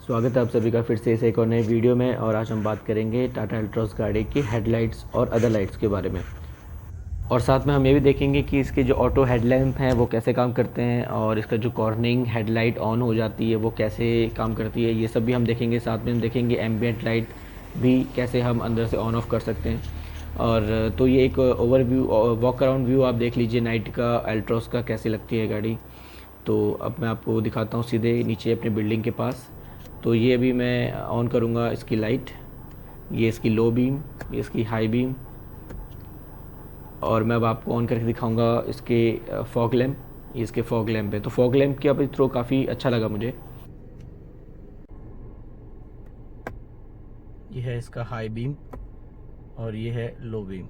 स्वागत है आप सभी का फिर से इस एक और नए वीडियो में। और आज हम बात करेंगे टाटा एल्ट्रॉस गाड़ी की हेडलाइट्स और अदर लाइट्स के बारे में। और साथ में हम ये भी देखेंगे कि इसके जो ऑटो हेडलैम्प हैं वो कैसे काम करते हैं, और इसका जो कॉर्निंग हेडलाइट ऑन हो जाती है वो कैसे काम करती है, ये सब भी हम देखेंगे। साथ में हम देखेंगे एम्बियंट लाइट भी कैसे हम अंदर से ऑन ऑफ कर सकते हैं। और तो ये एक ओवरव्यू वॉक अराउंड व्यू आप देख लीजिए नाइट का एल्ट्रॉस का कैसी लगती है गाड़ी। तो अब मैं आपको दिखाता हूँ सीधे नीचे अपने बिल्डिंग के पास। तो ये अभी मैं ऑन करूँगा इसकी लाइट। ये इसकी लो बीम, ये इसकी हाई बीम, और मैं अब आपको ऑन करके दिखाऊंगा इसके फॉग लैम्प। ये इसके फॉग लैम्प है। तो फॉग लैम्प की अभी थ्रो काफ़ी अच्छा लगा मुझे। ये है इसका हाई बीम और ये है लो बीम।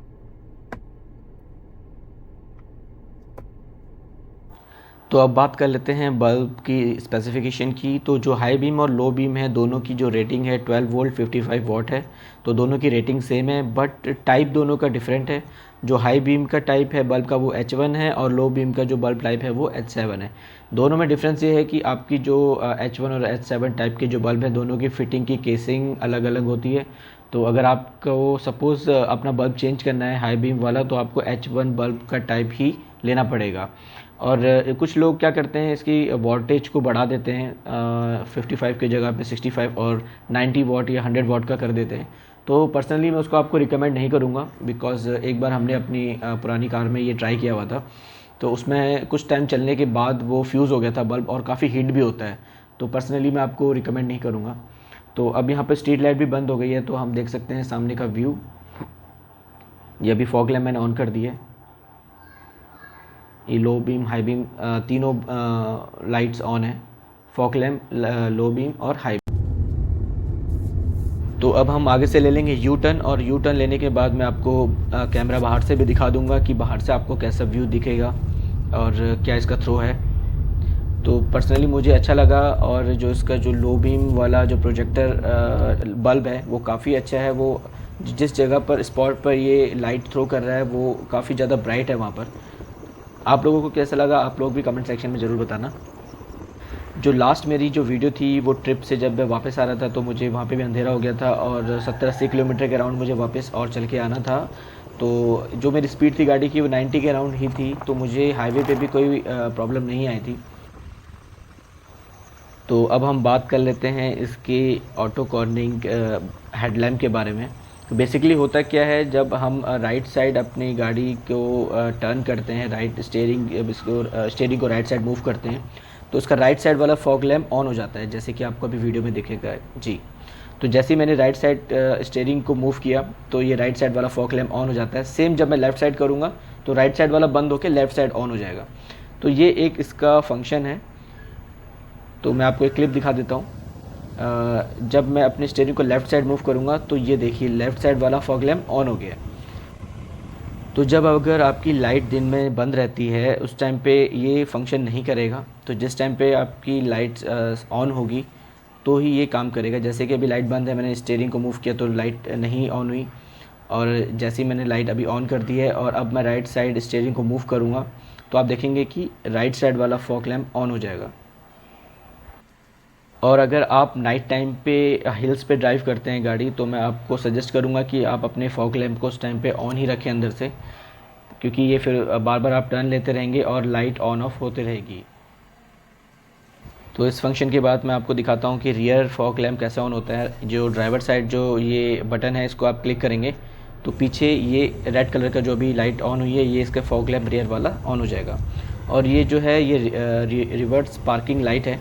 तो अब बात कर लेते हैं बल्ब की स्पेसिफिकेशन की। तो जो हाई बीम और लो बीम है दोनों की जो रेटिंग है 12 वोल्ट 55 वॉट है। तो दोनों की रेटिंग सेम है, बट टाइप दोनों का डिफरेंट है। जो हाई बीम का टाइप है बल्ब का वो H1 है, और लो बीम का जो बल्ब टाइप है वो H7 है। दोनों में डिफरेंस ये है कि आपकी जो H1 और H7 टाइप के जो बल्ब है दोनों की फिटिंग की केसिंग अलग अलग होती है। तो अगर आपको सपोज़ अपना बल्ब चेंज करना है हाई बीम वाला, तो आपको H1 बल्ब का टाइप ही लेना पड़ेगा। और कुछ लोग क्या करते हैं, इसकी वोल्टेज को बढ़ा देते हैं 55 की जगह पे 65 और 90 वॉट या 100 वॉट का कर देते हैं। तो पर्सनली मैं उसको आपको रिकमेंड नहीं करूँगा, बिकॉज़ एक बार हमने अपनी पुरानी कार में ये ट्राई किया हुआ था। तो उसमें कुछ टाइम चलने के बाद वो फ्यूज़ हो गया था बल्ब, और काफ़ी हीट भी होता है। तो पर्सनली मैं आपको रिकमेंड नहीं करूँगा। तो अब यहाँ पे स्ट्रीट लाइट भी बंद हो गई है, तो हम देख सकते हैं सामने का व्यू। ये अभी फॉग लैम्प मैंने ऑन कर दी है। ये लो बीम हाई बीम तीनों लाइट्स ऑन है। फॉग लैम्प, लो बीम और हाई। तो अब हम आगे से ले लेंगे यू टर्न, और यू टर्न लेने के बाद मैं आपको कैमरा बाहर से भी दिखा दूंगा कि बाहर से आपको कैसा व्यू दिखेगा और क्या इसका थ्रो है। तो पर्सनली मुझे अच्छा लगा, और जो इसका जो लो बीम वाला जो प्रोजेक्टर बल्ब है वो काफ़ी अच्छा है। वो जिस जगह पर स्पॉट पर ये लाइट थ्रो कर रहा है वो काफ़ी ज़्यादा ब्राइट है वहाँ पर। आप लोगों को कैसा लगा आप लोग भी कमेंट सेक्शन में ज़रूर बताना। जो लास्ट मेरी जो वीडियो थी वो ट्रिप से जब मैं वापस आ रहा था, तो मुझे वहाँ पे भी अंधेरा हो गया था, और 70-80 किलोमीटर के अराउंड मुझे वापस और चल के आना था। तो जो मेरी स्पीड थी गाड़ी की वो 90 के अराउंड ही थी, तो मुझे हाईवे पे भी कोई प्रॉब्लम नहीं आई थी। तो अब हम बात कर लेते हैं इसके ऑटो कॉर्निंग हेडलैम्प के बारे में। तो बेसिकली होता क्या है, जब हम राइट साइड अपनी गाड़ी को टर्न करते हैं, राइट स्टेयरिंग को राइट साइड मूव करते हैं, तो उसका राइट साइड वाला फॉग लैम्प ऑन हो जाता है, जैसे कि आपको अभी वीडियो में दिखेगा जी। तो जैसे ही मैंने राइट साइड स्टेयरिंग को मूव किया तो ये राइट साइड वाला फॉग लैम्प ऑन हो जाता है। सेम जब मैं लेफ़्ट साइड करूँगा तो राइट साइड वाला बंद होकर लेफ़्ट साइड ऑन हो जाएगा। तो ये एक इसका फंक्शन है। तो मैं आपको एक क्लिप दिखा देता हूँ। जब मैं अपने स्टीयरिंग को लेफ़्ट साइड मूव करूँगा तो ये देखिए लेफ़्ट साइड वाला फॉग लैम्प ऑन हो गया। तो जब अगर आपकी लाइट दिन में बंद रहती है उस टाइम पे ये फंक्शन नहीं करेगा। तो जिस टाइम पे आपकी लाइट ऑन होगी तो ही ये काम करेगा। जैसे कि अभी लाइट बंद है, मैंने स्टीयरिंग को मूव किया तो लाइट नहीं ऑन हुई, और जैसे ही मैंने लाइट अभी ऑन कर दी है और अब मैं राइट साइड स्टीयरिंग को मूव करूँगा तो आप देखेंगे कि राइट साइड वाला फॉग लैम्प ऑन हो जाएगा। और अगर आप नाइट टाइम पे हिल्स पे ड्राइव करते हैं गाड़ी, तो मैं आपको सजेस्ट करूंगा कि आप अपने फॉग लैम्प को उस टाइम पे ऑन ही रखें अंदर से, क्योंकि ये फिर बार बार आप टर्न लेते रहेंगे और लाइट ऑन ऑफ होते रहेगी। तो इस फंक्शन के बाद मैं आपको दिखाता हूँ कि रियर फॉग लैम्प कैसे ऑन होता है। जो ड्राइवर साइड जो ये बटन है इसको आप क्लिक करेंगे तो पीछे ये रेड कलर का जो भी लाइट ऑन हुई है ये इसका फॉग लैम्प रियर वाला ऑन हो जाएगा। और ये जो है ये रिवर्स पार्किंग लाइट है।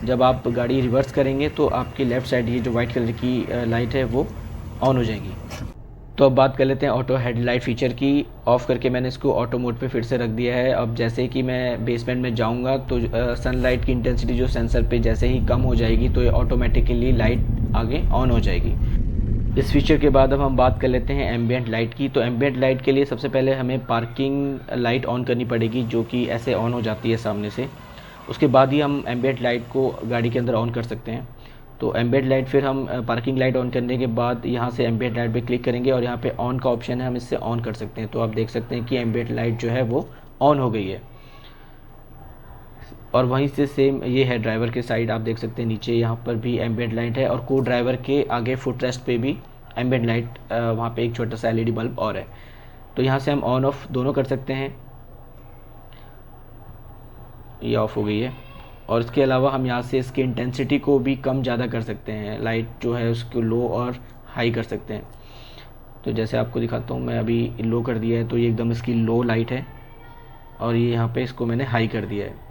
जब आप गाड़ी रिवर्स करेंगे तो आपकी लेफ़्ट साइड ये जो वाइट कलर की लाइट है वो ऑन हो जाएगी। तो अब बात कर लेते हैं ऑटो हेडलाइट फ़ीचर की। ऑफ़ करके मैंने इसको ऑटो मोड पे फिर से रख दिया है। अब जैसे कि मैं बेसमेंट में जाऊंगा तो सनलाइट की इंटेंसिटी जो सेंसर पे जैसे ही कम हो जाएगी तो ये ऑटोमेटिकली लाइट आगे ऑन हो जाएगी। इस फीचर के बाद अब हम बात कर लेते हैं एम्बियंट लाइट की। तो एम्बियंट लाइट के लिए सबसे पहले हमें पार्किंग लाइट ऑन करनी पड़ेगी, जो कि ऐसे ऑन हो जाती है सामने से। उसके बाद ही हम एम्बियंट लाइट को गाड़ी के अंदर ऑन कर सकते हैं। तो एम्बियंट लाइट फिर हम पार्किंग लाइट ऑन करने के बाद यहाँ से एम्बियंट लाइट पे क्लिक करेंगे और यहाँ पे ऑन का ऑप्शन है, हम इससे ऑन कर सकते हैं। तो आप देख सकते हैं कि एम्बियंट लाइट जो है वो ऑन हो गई है। और वहीं से सेम ये है ड्राइवर के साइड, आप देख सकते हैं नीचे यहाँ पर भी एम्बिएंट लाइट है, और को ड्राइवर के आगे फुट रेस्ट पे भी एम्बिएंट लाइट, वहाँ पे एक छोटा सा एलईडी बल्ब और है। तो यहाँ से हम ऑन ऑफ दोनों कर सकते हैं। ये ऑफ हो गई है। और इसके अलावा हम यहाँ से इसकी इंटेंसिटी को भी कम ज़्यादा कर सकते हैं, लाइट जो है उसको लो और हाई कर सकते हैं। तो जैसे आपको दिखाता हूँ, मैं अभी लो कर दिया है तो ये एकदम इसकी लो लाइट है, और ये यहाँ पे इसको मैंने हाई कर दिया है।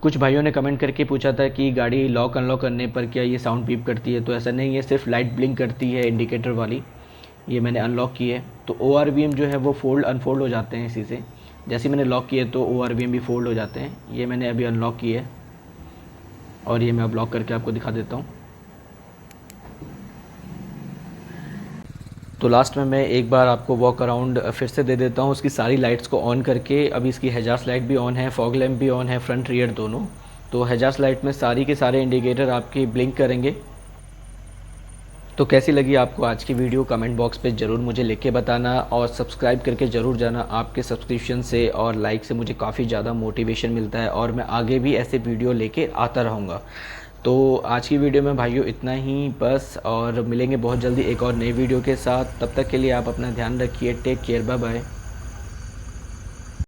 कुछ भाइयों ने कमेंट करके पूछा था कि गाड़ी लॉक अनलॉक करने पर क्या ये साउंड बीप करती है, तो ऐसा नहीं है, सिर्फ लाइट ब्लिंक करती है इंडिकेटर वाली। ये मैंने अनलॉक की है, तो ORVM जो है वो फोल्ड अनफोल्ड हो जाते हैं इसी से। जैसे मैंने लॉक किए तो ORVM भी फोल्ड हो जाते हैं। ये मैंने अभी अनलॉक की है, और ये मैं अब लॉक करके आपको दिखा देता हूँ। तो लास्ट में मैं एक बार आपको वॉक अराउंड फिर से दे देता हूँ उसकी सारी लाइट्स को ऑन करके। अभी इसकी हेजार्स लाइट भी ऑन है, फॉग लैम्प भी ऑन है, फ्रंट रियर दोनों। तो हेजार्स लाइट में सारी के सारे इंडिकेटर आपकी ब्लिंक करेंगे। तो कैसी लगी आपको आज की वीडियो, कमेंट बॉक्स पे ज़रूर मुझे लिख के बताना, और सब्सक्राइब करके ज़रूर जाना। आपके सब्सक्रिप्शन से और लाइक से मुझे काफ़ी ज़्यादा मोटिवेशन मिलता है, और मैं आगे भी ऐसे वीडियो लेके आता रहूँगा। तो आज की वीडियो में भाइयों इतना ही बस, और मिलेंगे बहुत जल्दी एक और नई वीडियो के साथ। तब तक के लिए आप अपना ध्यान रखिए। Take care, bye bye.